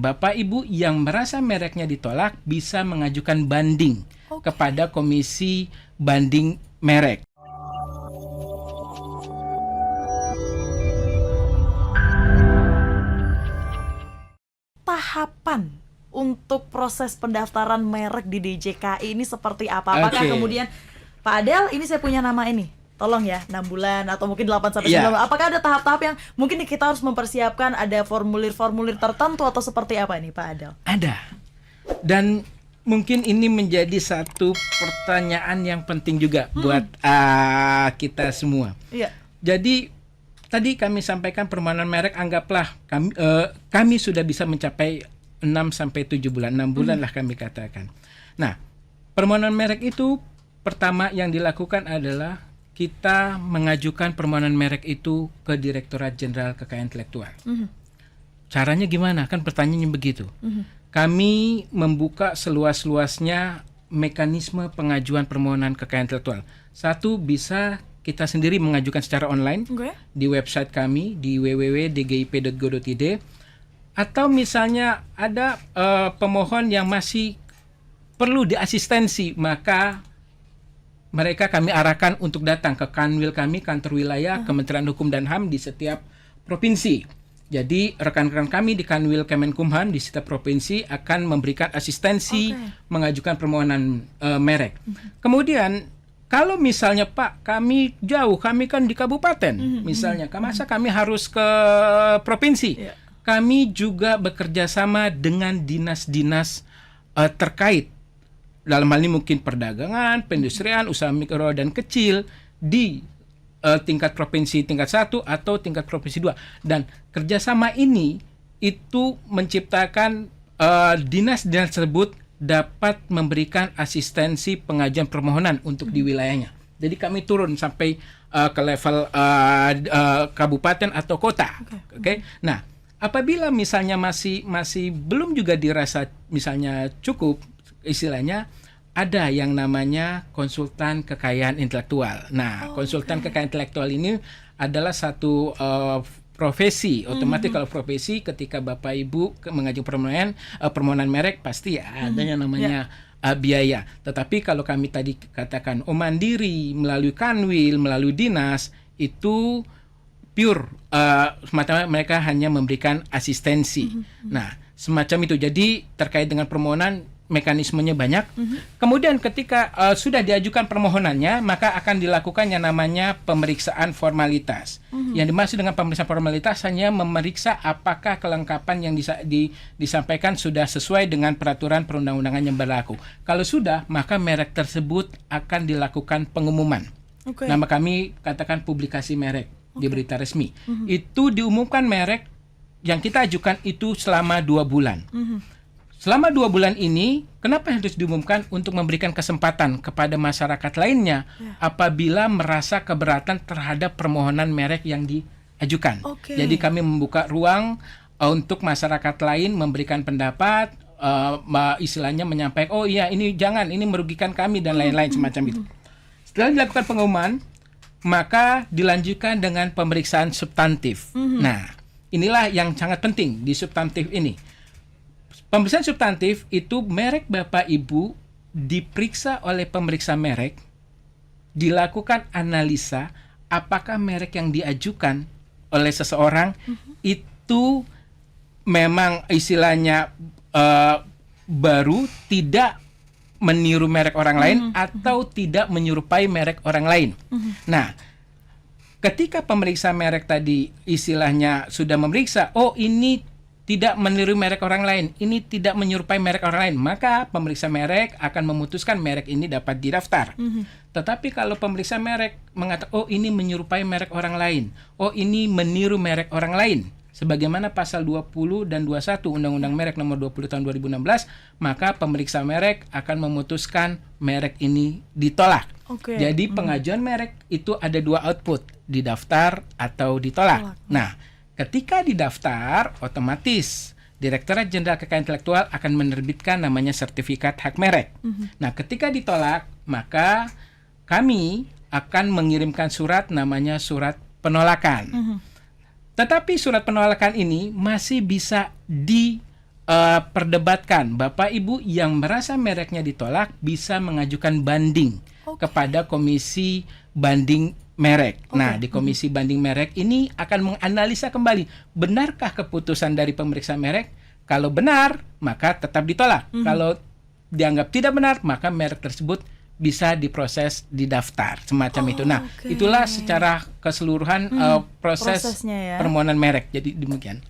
Bapak Ibu yang merasa mereknya ditolak bisa mengajukan banding kepada Komisi Banding Merek. Tahapan untuk proses pendaftaran merek di DJKI ini seperti apa? Apakah kemudian Pak Adel, ini saya punya nama ini, tolong ya 6 bulan atau mungkin 8-9 bulan. Apakah ada tahap-tahap yang mungkin kita harus mempersiapkan, ada formulir-formulir tertentu atau seperti apa ini Pak Adel? Ada. Dan mungkin ini menjadi satu pertanyaan yang penting juga buat kita semua. Iya. Jadi tadi kami sampaikan permohonan merek, anggaplah kami sudah bisa mencapai 6-7 bulan, 6 bulan lah kami katakan. Nah, permohonan merek itu pertama yang dilakukan adalah kita mengajukan permohonan merek itu ke Direktorat Jenderal Kekayaan Intelektual. Caranya gimana? Kan pertanyaannya begitu. Kami membuka seluas-luasnya mekanisme pengajuan permohonan kekayaan intelektual. Satu, bisa kita sendiri mengajukan secara online di website kami di www.dgip.go.id, atau misalnya ada pemohon yang masih perlu diasistensi, maka mereka kami arahkan untuk datang ke Kanwil kami, kantor wilayah Kementerian Hukum dan HAM di setiap provinsi. Jadi rekan-rekan kami di Kanwil Kemenkumham di setiap provinsi akan memberikan asistensi mengajukan permohonan merek. Kemudian kalau misalnya Pak, kami jauh, kami kan di kabupaten, misalnya, masa kami harus ke provinsi? Kami juga bekerja sama dengan dinas-dinas terkait. Dalam hal ini mungkin perdagangan, perindustrian, usaha mikro dan kecil di tingkat provinsi tingkat 1 atau tingkat provinsi 2. Dan kerjasama ini itu menciptakan dinas-dinas tersebut dapat memberikan asistensi pengajuan permohonan untuk di wilayahnya. Jadi kami turun sampai ke level kabupaten atau kota. Nah, apabila misalnya masih belum juga dirasa misalnya cukup, istilahnya ada yang namanya konsultan kekayaan intelektual. Nah, konsultan kekayaan intelektual ini adalah satu profesi. Otomatis kalau profesi, ketika Bapak Ibu mengajukan permohonan merek, pasti ada yang namanya biaya. Tetapi kalau kami tadi katakan mandiri melalui Kanwil, melalui dinas, itu pure semacam mereka hanya memberikan asistensi. Nah, semacam itu. Jadi terkait dengan permohonan, mekanismenya banyak. Kemudian ketika sudah diajukan permohonannya, maka akan dilakukan yang namanya pemeriksaan formalitas. Yang dimaksud dengan pemeriksaan formalitas hanya memeriksa apakah kelengkapan yang disampaikan sudah sesuai dengan peraturan perundang-undangan yang berlaku. Kalau sudah, maka merek tersebut akan dilakukan pengumuman. Nama kami katakan publikasi merek di berita resmi. Itu diumumkan merek yang kita ajukan itu selama 2 bulan. Selama 2 bulan ini, kenapa harus diumumkan? Untuk memberikan kesempatan kepada masyarakat lainnya apabila merasa keberatan terhadap permohonan merek yang diajukan. Jadi kami membuka ruang untuk masyarakat lain memberikan pendapat, istilahnya menyampaikan, oh iya ini jangan, ini merugikan kami dan lain-lain semacam itu. Setelah dilakukan pengumuman, maka dilanjutkan dengan pemeriksaan substantif. Nah, inilah yang sangat penting di substantif ini. Pemeriksaan substantif itu merek Bapak Ibu diperiksa oleh pemeriksa merek, dilakukan analisa apakah merek yang diajukan oleh seseorang itu memang istilahnya baru, tidak meniru merek orang lain atau tidak menyerupai merek orang lain. Nah, ketika pemeriksa merek tadi istilahnya sudah memeriksa, oh ini tidak meniru merek orang lain, ini tidak menyerupai merek orang lain, maka pemeriksa merek akan memutuskan merek ini dapat didaftar. Tetapi kalau pemeriksa merek mengatakan, oh ini menyerupai merek orang lain, oh ini meniru merek orang lain, sebagaimana pasal 20 dan 21 Undang-Undang Merek nomor 20 tahun 2016, maka pemeriksa merek akan memutuskan merek ini ditolak. Jadi pengajuan merek itu ada 2 output, didaftar atau ditolak. Nah, ketika didaftar, otomatis Direktorat Jenderal Kekayaan Intelektual akan menerbitkan namanya sertifikat hak merek. Nah, ketika ditolak, maka kami akan mengirimkan surat namanya surat penolakan. Tetapi surat penolakan ini masih bisa perdebatkan. Bapak Ibu yang merasa mereknya ditolak bisa mengajukan banding kepada Komisi Banding Merek. Nah, di Komisi Banding Merek ini akan menganalisa kembali, benarkah keputusan dari pemeriksa merek? Kalau benar, maka tetap ditolak. Kalau dianggap tidak benar, maka merek tersebut bisa diproses di daftar semacam itu. Nah, itulah secara keseluruhan proses prosesnya ya. permohonan merek. Jadi demikian.